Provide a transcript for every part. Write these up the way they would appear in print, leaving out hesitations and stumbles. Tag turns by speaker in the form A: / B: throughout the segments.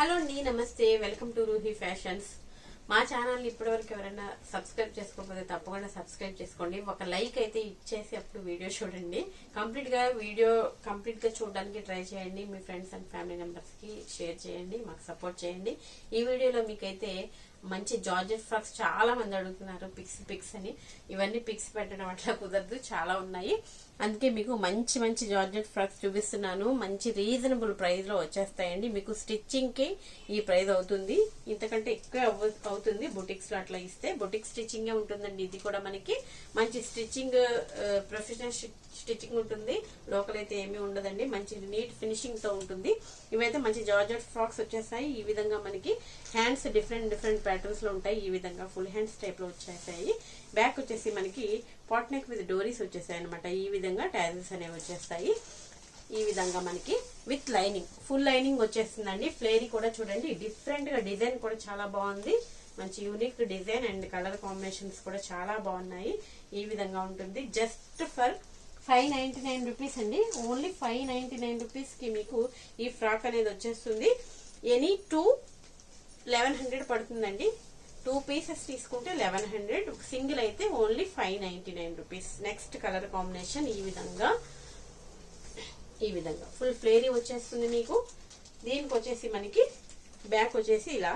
A: Hello అండి, నమస్తే. Welcome to Roohi Fashions. మా ఛానల్ ఇప్పటివరకు ఎవరైనా సబ్స్క్రైబ్ చేసుకోకపోతే తప్పకుండా సబ్స్క్రైబ్ చేసుకోండి. ఒక లైక్ అయితే ఇచ్చేసి అప్పుడు వీడియో చూడండి. వీడియో కంప్లీట్ గా చూడడానికి ట్రై చేయండి. మీ ఫ్రెండ్స్ అండ్ ఫ్యామిలీ మెంబర్స్ కి షేర్ చేయండి, మాకు సపోర్ట్ చేయండి. ఈ వీడియోలో మీకైతే మంచి జార్జెట్ ఫ్రాక్స్ చాలా మంది అడుగుతున్నారు, పిక్స్ అని. ఇవన్నీ పిక్స్ పెట్టడం అట్లా కుదరదు, చాలా ఉన్నాయి. అందుకే మీకు మంచి మంచి జార్జెట్ ఫ్రాక్స్ చూపిస్తున్నాను. మంచి రీజనబుల్ ప్రైస్ లో వచ్చేస్తాయండి. మీకు స్టిచ్చింగ్ కి ఈ ప్రైస్ అవుతుంది, ఇంతకంటే ఎక్కువ అవుతుంది బొటిక్స్ లో అట్లా ఇస్తే. బొటిక్ స్టిచ్చింగ్ ఉంటుందండి. ఇది కూడా మనకి మంచి స్టిచ్చింగ్, ప్రొఫెషనల్ స్టిచ్చింగ్ ఉంటుంది. లోకల్ అయితే ఏమీ ఉండదండి, మంచి నీట్ ఫినిషింగ్ తో ఉంటుంది. ఇవైతే మంచి జార్జెట్ ఫ్రాక్స్ వచ్చేస్తాయి. ఈ విధంగా మనకి హ్యాండ్స్ డిఫరెంట్ ప్యాటర్న్స్ లో ఉంటాయి. ఈ విధంగా ఫుల్ హ్యాండ్స్ టైప్ లో వచ్చేసాయి. బ్యాక్ వచ్చేసి మనకి పాట్ నెక్ విత్ డోరీస్ వచ్చేసాయి అనమాట. ఈ విధంగా టాజిల్స్ అనేవి వచ్చేస్తాయి. ఈ విధంగా మనకి విత్ లైనింగ్, ఫుల్ లైనింగ్ వచ్చేస్తుందండి. ఫ్లేరీ కూడా చూడండి, డిఫరెంట్ గా డిజైన్ కూడా చాలా బాగుంది. మంచి unique design and colour combinations కూడా చాలా బాగున్నాయి. ఈ విధంగా ఉంటుంది. జస్ట్ ఫర్ 599 రూపీస్ అండి. ఓన్లీ 599 రూపీస్ కి మీకు ఈ ఫ్రాక్ అనేది వచ్చేస్తుంది. ఎనీ 1100 పడుతుందండి. 2 పీసెస్ తీసుకుంటే 1100, సింగిల్ అయితే only 599 rupees. Next colour combination ఈ విధంగా ఫుల్ ఫ్లేరీ వచ్చేస్తుంది మీకు. దీనికి వచ్చేసి మనకి బ్యాక్ వచ్చేసి ఇలా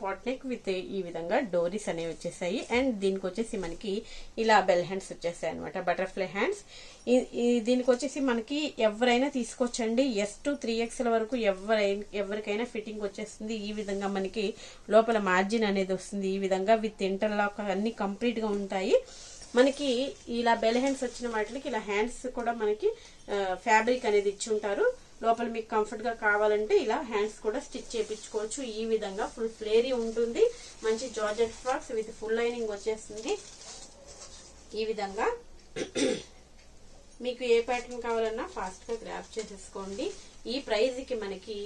A: పాట్ నెక్ విత్ ఈ విధంగా డోరీస్ అనేవి వచ్చేసాయి. అండ్ దీనికి వచ్చేసి మనకి ఇలా బెల్ హ్యాండ్స్ వచ్చేసాయి అనమాట, బటర్ఫ్లై హ్యాండ్స్. దీనికి వచ్చేసి మనకి ఎవరైనా తీసుకోవచ్చండి. S to 3XL వరకు ఎవరికైనా ఫిట్టింగ్ వచ్చేస్తుంది. ఈ విధంగా మనకి లోపల మార్జిన్ అనేది వస్తుంది. ఈ విధంగా విత్ ఇంటర్లాక్ అన్ని కంప్లీట్ గా ఉంటాయి. మనకి ఇలా బెల్ హ్యాండ్స్ వచ్చిన వాటికి ఇలా హ్యాండ్స్ కూడా మనకి ఫ్యాబ్రిక్ అనేది ఇచ్చి ఉంటారు. లోపల మీకు కంఫర్ట్ గా కావాలంటే ఇలా హ్యాండ్స్ కూడా స్టిచ్ చేయించుకోవచ్చు. ఈ విధంగా ఫుల్ ఫ్లేరీ ఉంటుంది. మంచి georgette frocks with full lining వచ్చేస్తుంది. ఈ విధంగా మీకు ఏ ప్యాటర్న్ కావాలన్నా ఫాస్ట్ గా గ్రాప్ చేసేసుకోండి. ఈ ప్రైజ్ కి మనకి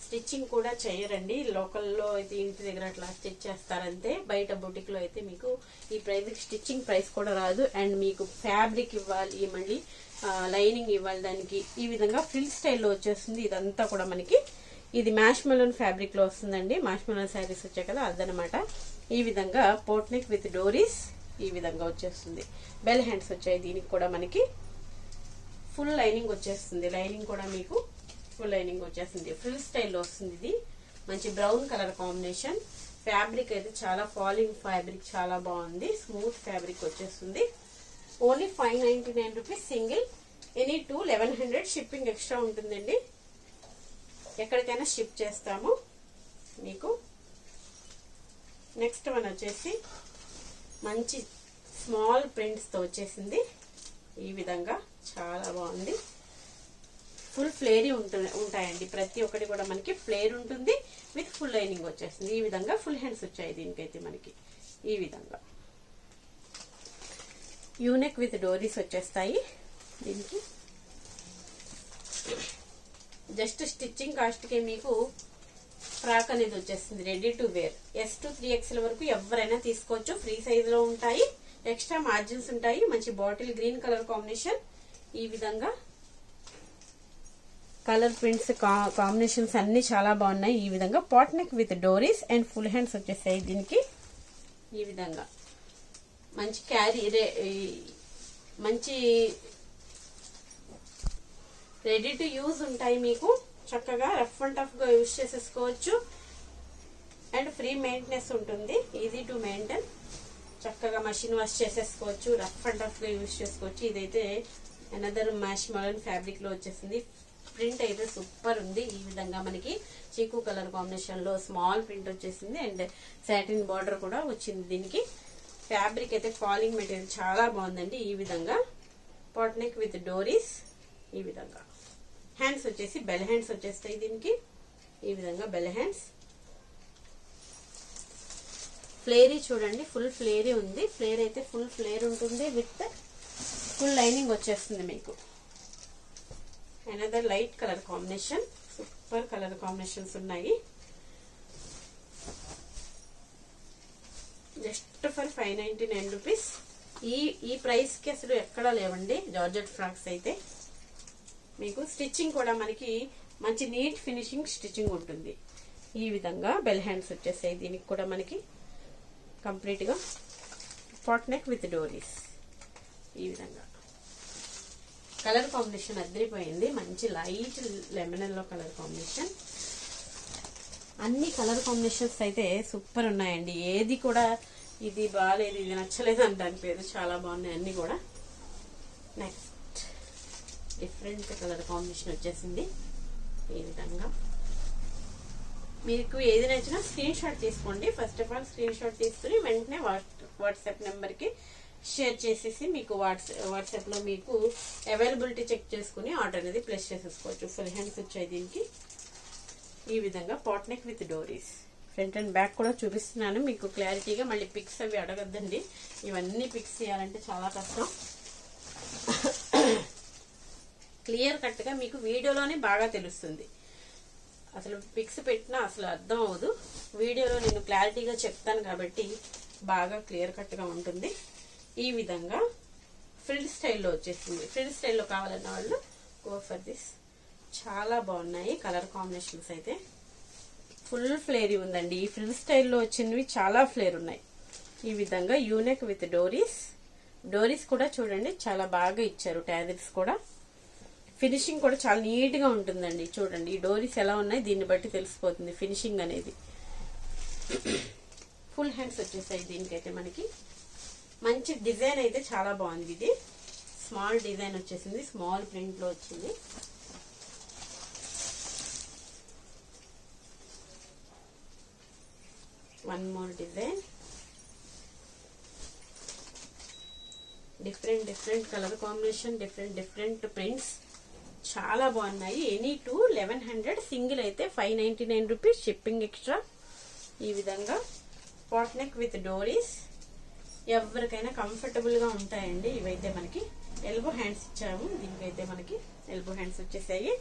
A: స్టిచ్చింగ్ కూడా చేయరండి. లోకల్లో అయితే ఇంటి దగ్గర అట్లా స్టిచ్ చేస్తారంతే. బయట బొటిక్ లో అయితే మీకు ఈ ప్రైజ్ కి స్టిచ్చింగ్ ప్రైస్ కూడా రాదు. అండ్ మీకు ఫ్యాబ్రిక్ ఇవ్వాలి, మళ్ళీ లైనింగ్ ఇవ్వాలి దానికి. ఈ విధంగా ఫ్రిల్ స్టైల్లో వచ్చేస్తుంది. ఇదంతా కూడా మనకి ఇది మ్యాష్ మెలన్ ఫ్యాబ్రిక్ లో వస్తుందండి. మ్యాష్ మెలన్ శారీస్ వచ్చాయి కదా, అదనమాట. ఈ విధంగా పోట్ నెక్ విత్ డోరీస్ ఈ విధంగా వచ్చేస్తుంది. బెల్ హ్యాండ్స్ వచ్చాయి. దీనికి కూడా మనకి ఫుల్ లైనింగ్ వచ్చేస్తుంది. లైనింగ్ కూడా మీకు ఫుల్ లైనింగ్ వచ్చేస్తుంది. ఫ్రిల్ స్టైల్లో వస్తుంది. ఇది మంచి బ్రౌన్ కలర్ కాంబినేషన్. ఫ్యాబ్రిక్ అయితే చాలా ఫాలింగ్ ఫ్యాబ్రిక్, చాలా బాగుంది. స్మూత్ ఫ్యాబ్రిక్ వచ్చేస్తుంది. Only 599 rupees single. Any 1100 shipping extra ఉంటుందండి. ఎక్కడికైనా షిప్ చేస్తాము మీకు. నెక్స్ట్ వన్ వచ్చేసి మంచి స్మాల్ ప్రింట్స్ తో వచ్చేసింది. ఈ విధంగా చాలా బాగుంది. ఫుల్ ఫ్లేరీ ఉంటాయండి. ప్రతి ఒక్కటి కూడా మనకి ఫ్లేర్ ఉంటుంది. విత్ ఫుల్ లైనింగ్ వచ్చేస్తుంది. ఈ విధంగా ఫుల్ హ్యాండ్స్ వచ్చాయి దీనికైతే మనకి. ఈ విధంగా యూనెక్ విత్ డోరీస్ వచ్చేస్తాయి. దీనికి జస్ట్ స్టిచ్చింగ్ కాస్ట్ కి మీకు ఫ్రాక్ అనేది వచ్చేస్తుంది. Ready to wear. S to 3XL వరకు ఎవరైనా తీసుకోవచ్చు. ఫ్రీ సైజ్ లో ఉంటాయి. ఎక్స్ట్రా మార్జిన్స్ ఉంటాయి. మంచి బాటిల్ గ్రీన్ కలర్ కాంబినేషన్. ఈ విధంగా కలర్ ప్రింట్స్ కాంబినేషన్స్ అన్ని చాలా బాగున్నాయి. ఈ విధంగా pot neck with doris and full hands వచ్చేసాయి దీనికి. ఈ విధంగా మంచి మంచి రెడీ టు యూజ్ ఉంటాయి. మీకు చక్కగా రఫ్ అండ్ టఫ్ గా యూజ్ చేసేసుకోవచ్చు. అండ్ ఫ్రీ మెయింటెనెన్స్ ఉంటుంది. Easy to maintain. చక్కగా మషిన్ వాష్ చేసేసుకోవచ్చు. రఫ్ అండ్ టఫ్ గా యూజ్ చేసుకోవచ్చు. ఇదైతే అనదర్ మ్యాష్ మెలన్ ఫ్యాబ్రిక్ లో వచ్చేసింది. ప్రింట్ అయితే సూపర్ ఉంది. ఈ విధంగా మనకి చీకు కలర్ కాంబినేషన్ లో స్మాల్ ప్రింట్ వచ్చేసింది. అండ్ సాటిన్ బార్డర్ కూడా వచ్చింది దీనికి. ఫ్యాబ్రిక్ అయితే ఫాలింగ్ మెటీరియల్ చాలా బాగుందండి. ఈ విధంగా పాట్ నెక్ విత్ డోరీస్. ఈ విధంగా హ్యాండ్స్ వచ్చేసి బెల్ హ్యాండ్స్ వచ్చేస్తాయి దీనికి. ఈ విధంగా బెల్ హ్యాండ్స్. ఫ్లేరీ చూడండి, ఫుల్ ఫ్లేరీ ఉంది. ఫ్లేర్ అయితే ఫుల్ ఫ్లేర్ ఉంటుంది. విత్ ఫుల్ లైనింగ్ వచ్చేస్తుంది మీకు. Another light colour combination. Super colour combinations ఉన్నాయి. Just for 599 rupees. ఈ ప్రైస్ కి అసలు ఎక్కడా లేవండి జార్జెట్ ఫ్రాక్స్ అయితే. మీకు స్టిచ్చింగ్ కూడా మనకి మంచి నీట్ ఫినిషింగ్ స్టిచ్చింగ్ ఉంటుంది. ఈ విధంగా బెల్ హ్యాండ్స్ వచ్చేసాయి. దీనికి కూడా మనకి కంప్లీట్గా పాట్ నెక్ విత్ డోరీస్. ఈ విధంగా కలర్ కాంబినేషన్ అదిరిపోయింది. మంచి light lemon yellow colour combination. అన్ని కలర్ కాంబినేషన్స్ అయితే సూపర్ ఉన్నాయండి. ఏది కూడా ఇది బాగాలేదు, ఇది నచ్చలేదు అని దాని పేరు, చాలా బాగున్నాయి అన్ని కూడా. నెక్స్ట్ డిఫరెంట్ కలర్ కాంబినేషన్ వచ్చేసింది. ఈ విధంగా మీకు ఏది నచ్చినా స్క్రీన్ షాట్ తీసుకోండి. First of all screenshot తీసుకుని వెంటనే వాట్సాప్ నెంబర్కి షేర్ చేసేసి మీకు వాట్సాప్లో మీకు అవైలబిలిటీ చెక్ చేసుకుని ఆర్డర్ అనేది ప్లేస్ చేసేసుకోవచ్చు. ఫుల్ హ్యాండ్స్ వచ్చాయి దీనికి. ఈ విధంగా pot neck with doris. Front and back కూడా చూపిస్తున్నాను మీకు క్లారిటీగా. మళ్ళీ పిక్స్ అవి అడగద్దండి, ఇవన్నీ పిక్స్ తీయాలంటే చాలా కష్టం. క్లియర్ కట్గా మీకు వీడియోలోనే బాగా తెలుస్తుంది. అసలు పిక్స్ పెట్టినా అసలు అర్థం అవ్వదు. వీడియోలో నేను క్లారిటీగా చెప్తాను కాబట్టి బాగా క్లియర్ కట్గా ఉంటుంది. ఈ విధంగా ఫ్రిల్ స్టైల్లో వచ్చేసింది. ఫ్రిల్ స్టైల్లో కావాలన్న వాళ్ళు గో ఫర్ దిస్. చాలా బాగున్నాయి కలర్ కాంబినేషన్స్ అయితే. ఫుల్ ఫ్లేరీ ఉందండి. ఈ ఫ్రిల్ స్టైల్లో వచ్చినవి చాలా ఫ్లేర్ ఉన్నాయి. ఈ విధంగా యూనెక్ విత్ డోరీస్. డోరీస్ కూడా చూడండి చాలా బాగా ఇచ్చారు. ట్యాజిల్స్ కూడా, ఫినిషింగ్ కూడా చాలా నీట్ గా ఉంటుందండి. చూడండి ఈ డోరీస్ ఎలా ఉన్నాయి దీన్ని బట్టి తెలిసిపోతుంది ఫినిషింగ్ అనేది. ఫుల్ హ్యాండ్స్ వచ్చేసాయి దీనికైతే మనకి. మంచి డిజైన్ అయితే చాలా బాగుంది. ఇది స్మాల్ డిజైన్ వచ్చేసింది, స్మాల్ ప్రింట్ లో వచ్చింది. One more design. Different colour combination, different prints చాలా బాగున్నాయి. ఎనీ 2 1100, సింగిల్ అయితే 599 రూపీస్, షిప్పింగ్ ఎక్స్ట్రా. ఈ విధంగా పాట్ నెక్ విత్ డోరీస్. ఎవరికైనా కంఫర్టబుల్ గా ఉంటాయండి. ఇవైతే మనకి ఎల్బో హ్యాండ్స్ ఇచ్చాము. దీనికైతే మనకి ఎల్బో హ్యాండ్స్ వచ్చేసాయి.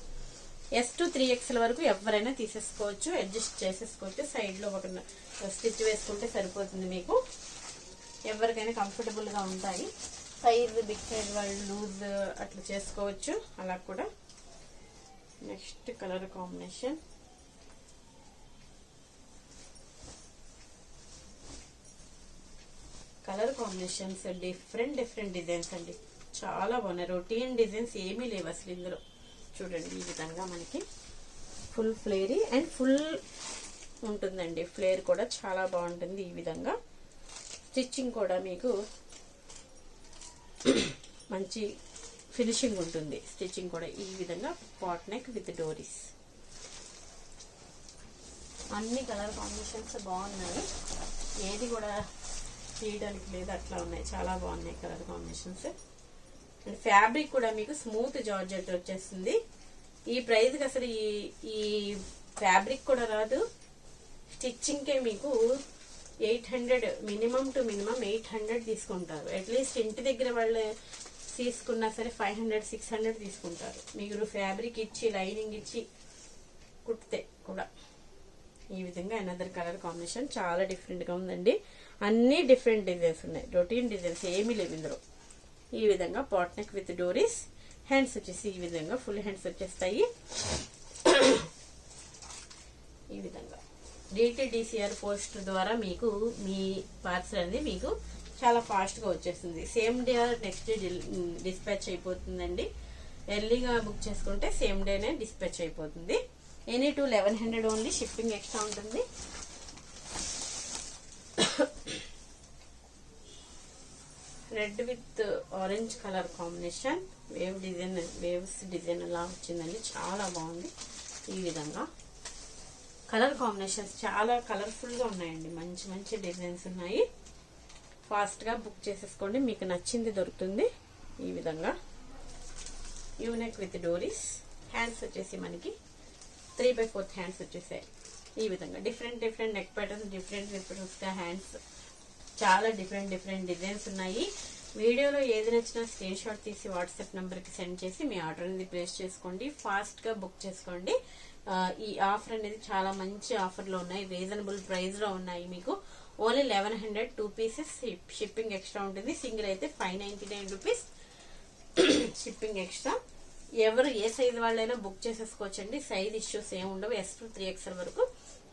A: S to 3XL వరకు ఎవరైనా తీసేసుకోవచ్చు, అడ్జస్ట్ చేసేసుకోవచ్చు. సైడ్ లో ఒక స్టిచ్ వేసుకుంటే సరిపోతుంది మీకు. ఎవరికైనా కంఫర్టబుల్ గా ఉంటాయి. సైజ్ బిగ్ సైజ్ వాళ్ళు లూజ్ అట్లా చేసుకోవచ్చు అలా కూడా. Next colour combination. Colour combinations different designs అండి, చాలా బాగున్నాయి. రొటీన్ డిజైన్స్ ఏమీ లేవు అసలు ఇందులో. చూడండి ఈ విధంగా మనకి ఫుల్ ఫ్లేరీ అండ్ ఫుల్ ఉంటుందండి. ఫ్లేర్ కూడా చాలా బాగుంటుంది. ఈ విధంగా స్టిచ్చింగ్ కూడా మీకు మంచి ఫినిషింగ్ ఉంటుంది. స్టిచ్చింగ్ కూడా ఈ విధంగా పాట్ నెక్ విత్ డోరీస్. అన్ని కలర్ కాంబినేషన్స్ బాగున్నాయి, ఏది కూడా తీయడానికి లేదు, అట్లా ఉన్నాయి. చాలా బాగున్నాయి కలర్ కాంబినేషన్స్. అండ్ ఫ్యాబ్రిక్ కూడా మీకు స్మూత్ జార్జెట్ వచ్చేస్తుంది. ఈ ప్రైస్ కి అసలు ఈ ఫ్యాబ్రిక్ కూడా రాదు. స్టిచ్చింగ్ కే మీకు 800, మినిమం టు మినిమం 800 తీసుకుంటారు. అట్లీస్ట్ ఇంటి దగ్గర వాళ్ళు తీసుకున్నా సరే 500, 600 తీసుకుంటారు. మీరు ఫ్యాబ్రిక్ ఇచ్చి లైనింగ్ ఇచ్చి కుట్టితే కూడా. ఈ విధంగా అనదర్ కలర్ కాంబినేషన్ చాలా డిఫరెంట్ గా ఉందండి. అన్ని డిఫరెంట్ డిజైన్స్ ఉన్నాయి, రొటీన్ డిజైన్స్ ఏమీ లేవు ఇందులో. ఈ విధంగా పాట్ నెక్ విత్ డోరీస్. హ్యాండ్స్ వచ్చేసి ఈ విధంగా ఫుల్ హ్యాండ్స్ వచ్చేస్తాయి. ఈ విధంగా DTDCR పోస్ట్ ద్వారా మీకు మీ పార్సల్ అనేది మీకు చాలా ఫాస్ట్ గా వచ్చేస్తుంది. Same day or next day dispatch అయిపోతుందండి. ఎర్లీగా బుక్ చేసుకుంటే సేమ్ డేనే డిస్పాచ్ అయిపోతుంది. ఎనీ 2 1100 ఓన్లీ, షిప్పింగ్ ఎక్స్ట్రా ఉంటుంది. Red with orange colour combination. Waves design అలా వచ్చిందండి, చాలా బాగుంది. ఈ విధంగా కలర్ కాంబినేషన్స్ చాలా కలర్ఫుల్ గా ఉన్నాయండి. మంచి డిజైన్స్ ఉన్నాయి. ఫాస్ట్ గా బుక్ చేసేసుకోండి, మీకు నచ్చింది దొరుకుతుంది. ఈ విధంగా యూనెక్ విత్ డోరీస్. హ్యాండ్స్ వచ్చేసి మనకి 3/4 హ్యాండ్స్ వచ్చేసాయి. ఈ విధంగా డిఫరెంట్ నెక్ ప్యాటర్న్స్, డిఫరెంట్ గా హ్యాండ్స్. చాలా డిఫరెంట్ డిజైన్స్ ఉన్నాయి. వీడియోలో ఏది నచ్చినా స్క్రీన్ షాట్ తీసి వాట్సాప్ నెంబర్ కి సెండ్ చేసి మీ ఆర్డర్ అనేది ప్లేస్ చేసుకోండి. ఫాస్ట్ గా బుక్ చేసుకోండి. ఈ ఆఫర్ అనేది చాలా మంచి ఆఫర్ లో ఉన్నాయి, రీజనబుల్ ప్రైస్ లో ఉన్నాయి. మీకు ఓన్లీ 1100, 2 పీసెస్, షిప్పింగ్ ఎక్స్ట్రా ఉంటుంది. సింగిల్ అయితే 599 రూపీస్, షిప్పింగ్ ఎక్స్ట్రా. ఎవరు ఏ సైజ్ వాళ్ళైనా బుక్ చేసేసుకోవచ్చండి. సైజ్ ఇష్యూస్ ఏమి ఉండవు. S to 3XL వరకు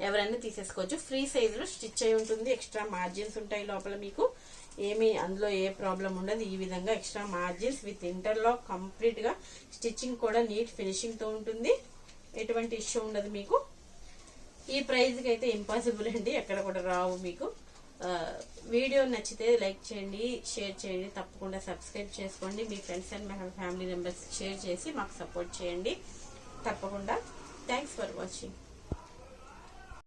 A: ఎవరైనా తీసేసుకోవచ్చు. ఫ్రీ సైజులో స్టిచ్ అయి ఉంటుంది. ఎక్స్ట్రా మార్జిన్స్ ఉంటాయి లోపల. మీకు ఏమి అందులో ఏ ప్రాబ్లం ఉండదు. ఈ విధంగా extra margins with interlock, complete గా స్టిచ్చింగ్ కూడా నీట్ ఫినిషింగ్ తో ఉంటుంది. ఎటువంటి ఇష్యూ ఉండదు మీకు. ఈ ప్రైస్ కి అయితే ఇంపాసిబుల్ అండి, ఎక్కడ కూడా రావు మీకు. వీడియో నచ్చితే లైక్ చేయండి, షేర్ చేయండి, తప్పకుండా సబ్స్క్రైబ్ చేసుకోండి. మీ friends and family members share చేసి మాకు సపోర్ట్ చేయండి తప్పకుండా. Thanks for watching.